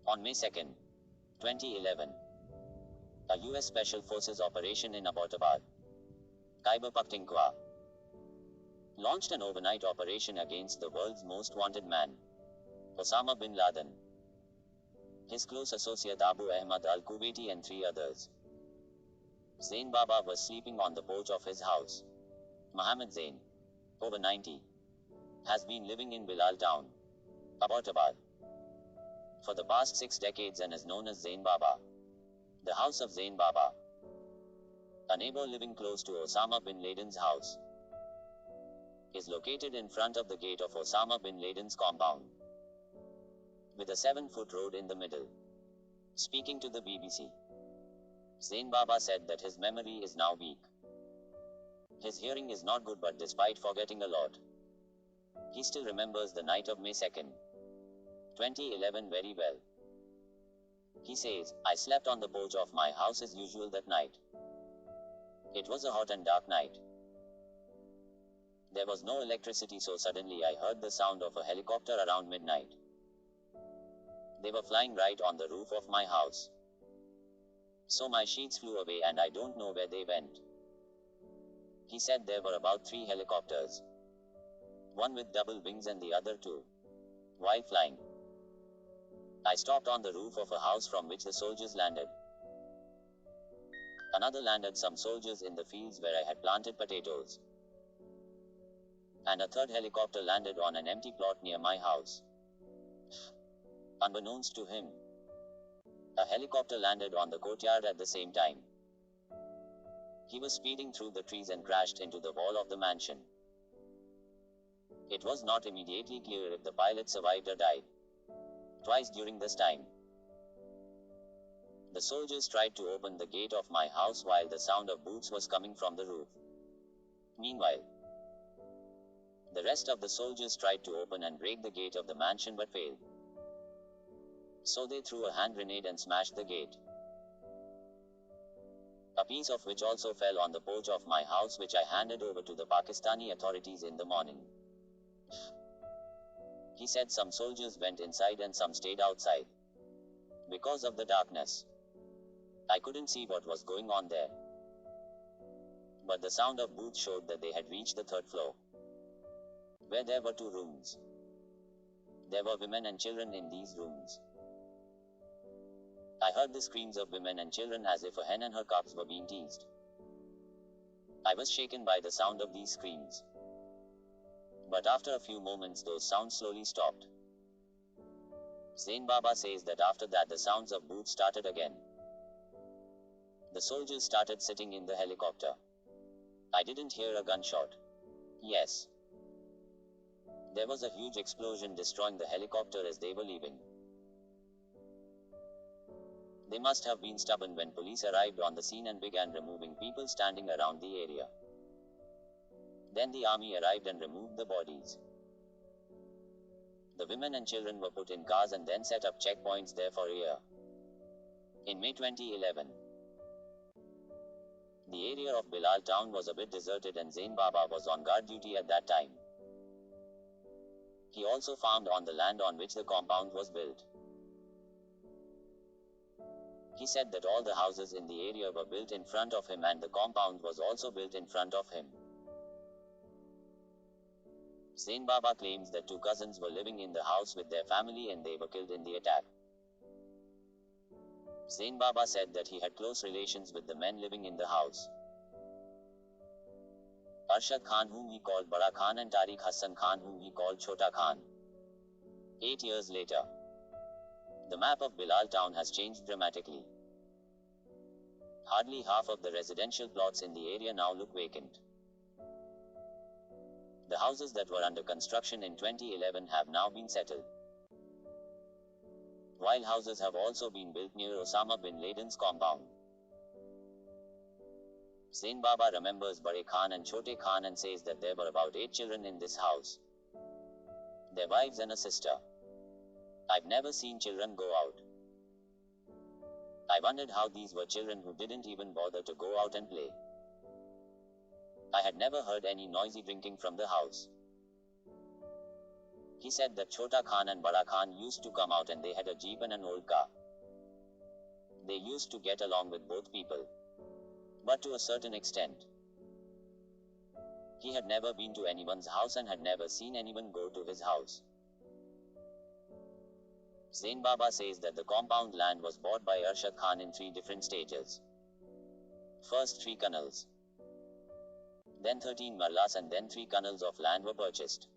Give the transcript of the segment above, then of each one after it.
On May 2, 2011, a US Special Forces operation in Abbottabad, Khyber Pakhtunkhwa, launched an overnight operation against the world's most wanted man, Osama bin Laden, his close associate Abu Ahmad al-Kuwaiti and 3 others. Zain Baba was sleeping on the porch of his house. Mohammed Zain, over 90, has been living in Bilal town, Abbottabad, for the past 6 decades and is known as Zain Baba. The house of Zain Baba, a neighbor living close to Osama bin Laden's house, is located in front of the gate of Osama bin Laden's compound, with a 7-foot road in the middle. Speaking to the BBC, Zain Baba said that his memory is now weak. His hearing is not good, but despite forgetting a lot, he still remembers the night of May 2, 2011 very well. He says, "I slept on the porch of my house as usual that night. It was a hot and dark night. There was no electricity, so suddenly I heard the sound of a helicopter around midnight. They were flying right on the roof of my house. So my sheets flew away and I don't know where they went." He said there were about 3 helicopters, one with double wings and the other 2 while flying. I stopped on the roof of a house from which the soldiers landed. Another landed some soldiers in the fields where I had planted potatoes. And a 3rd helicopter landed on an empty plot near my house. Unbeknownst to him, a helicopter landed on the courtyard at the same time. He was speeding through the trees and crashed into the wall of the mansion. It was not immediately clear if the pilot survived or died. Twice during this time, the soldiers tried to open the gate of my house while the sound of boots was coming from the roof. Meanwhile, the rest of the soldiers tried to open and break the gate of the mansion but failed. So they threw a hand grenade and smashed the gate, a piece of which also fell on the porch of my house, which I handed over to the Pakistani authorities in the morning. He said some soldiers went inside and some stayed outside. Because of the darkness, I couldn't see what was going on there. But the sound of boots showed that they had reached the 3rd floor, where there were 2 rooms. There were women and children in these rooms. I heard the screams of women and children as if a hen and her cubs were being teased. I was shaken by the sound of these screams. But after a few moments those sounds slowly stopped. Zain Baba says that after that the sounds of boots started again. The soldiers started sitting in the helicopter. I didn't hear a gunshot. Yes. There was a huge explosion destroying the helicopter as they were leaving. They must have been stubborn when police arrived on the scene and began removing people standing around the area. Then the army arrived and removed the bodies. The women and children were put in cars and then set up checkpoints there for a year. In May 2011, the area of Bilal town was a bit deserted and Zain Baba was on guard duty at that time. He also farmed on the land on which the compound was built. He said that all the houses in the area were built in front of him and the compound was also built in front of him. Zain Baba claims that 2 cousins were living in the house with their family and they were killed in the attack. Zain Baba said that he had close relations with the men living in the house. Arshad Khan, whom he called Bada Khan, and Tariq Hassan Khan, whom he called Chota Khan. 8 years later, the map of Bilal town has changed dramatically. Hardly half of the residential plots in the area now look vacant. The houses that were under construction in 2011 have now been settled, while houses have also been built near Osama bin Laden's compound. Zain Baba remembers Bade Khan and Chote Khan and says that there were about 8 children in this house, their wives and a sister. I've never seen children go out. I wondered how these were children who didn't even bother to go out and play. I had never heard any noisy drinking from the house. He said that Chota Khan and Bada Khan used to come out and they had a jeep and an old car. They used to get along with both people, but to a certain extent. He had never been to anyone's house and had never seen anyone go to his house. Zain Baba says that the compound land was bought by Arshad Khan in 3 different stages. First 3 canals, then 13 marlas, and then 3 canals of land were purchased.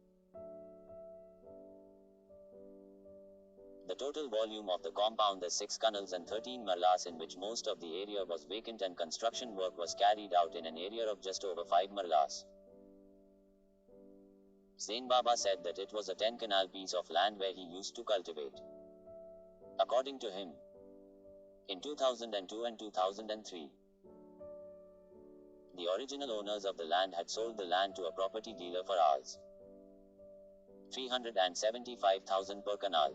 The total volume of the compound is 6 canals and 13 marlas, in which most of the area was vacant and construction work was carried out in an area of just over 5 marlas. Zain Baba said that it was a 10-canal piece of land where he used to cultivate. According to him, in 2002 and 2003, the original owners of the land had sold the land to a property dealer for Rs. 375,000 per canal.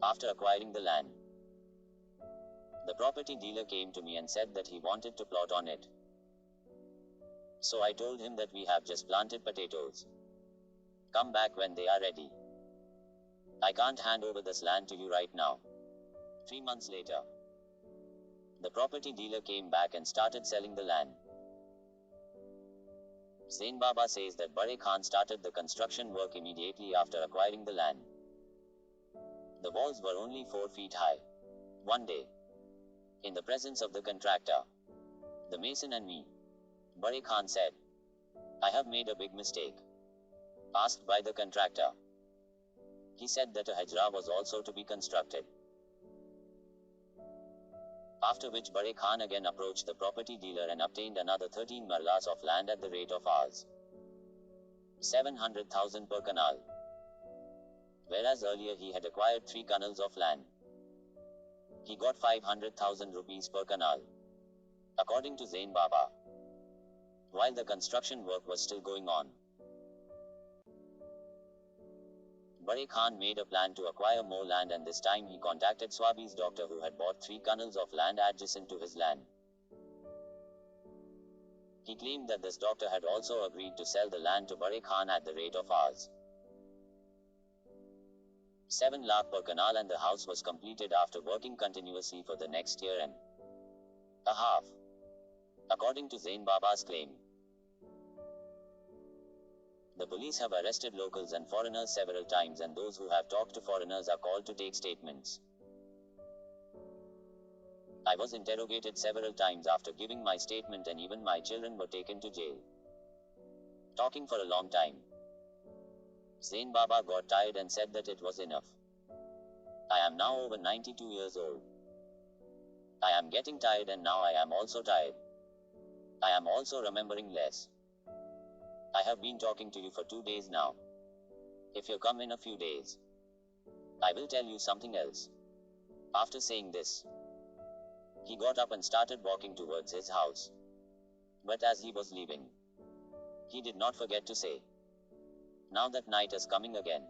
After acquiring the land, the property dealer came to me and said that he wanted to plot on it. So I told him that we have just planted potatoes. Come back when they are ready. I can't hand over this land to you right now. 3 months later, the property dealer came back and started selling the land. Zain Baba says that Bade Khan started the construction work immediately after acquiring the land. The walls were only 4 feet high. One day, in the presence of the contractor, the mason and me, Bade Khan said, "I have made a big mistake." Asked by the contractor, he said that a hajra was also to be constructed. After which Bade Khan again approached the property dealer and obtained another 13 marlas of land at the rate of Rs. 700,000 per canal. Whereas earlier he had acquired 3 canals of land. He got 500,000 rupees per canal. According to Zain Baba, while the construction work was still going on, Bade Khan made a plan to acquire more land, and this time he contacted Swabi's doctor, who had bought 3 canals of land adjacent to his land. He claimed that this doctor had also agreed to sell the land to Bade Khan at the rate of Rs. 7 lakh per canal, and the house was completed after working continuously for the next year and a half. According to Zain Baba's claim, the police have arrested locals and foreigners several times, and those who have talked to foreigners are called to take statements. I was interrogated several times after giving my statement, and even my children were taken to jail. Talking for a long time, Zain Baba got tired and said that it was enough. I am now over 92 years old. I am getting tired, and now I am also tired. I am also remembering less. I have been talking to you for 2 days now. If you come in a few days, I will tell you something else. After saying this, he got up and started walking towards his house. But as he was leaving, he did not forget to say, "Now that night is coming again."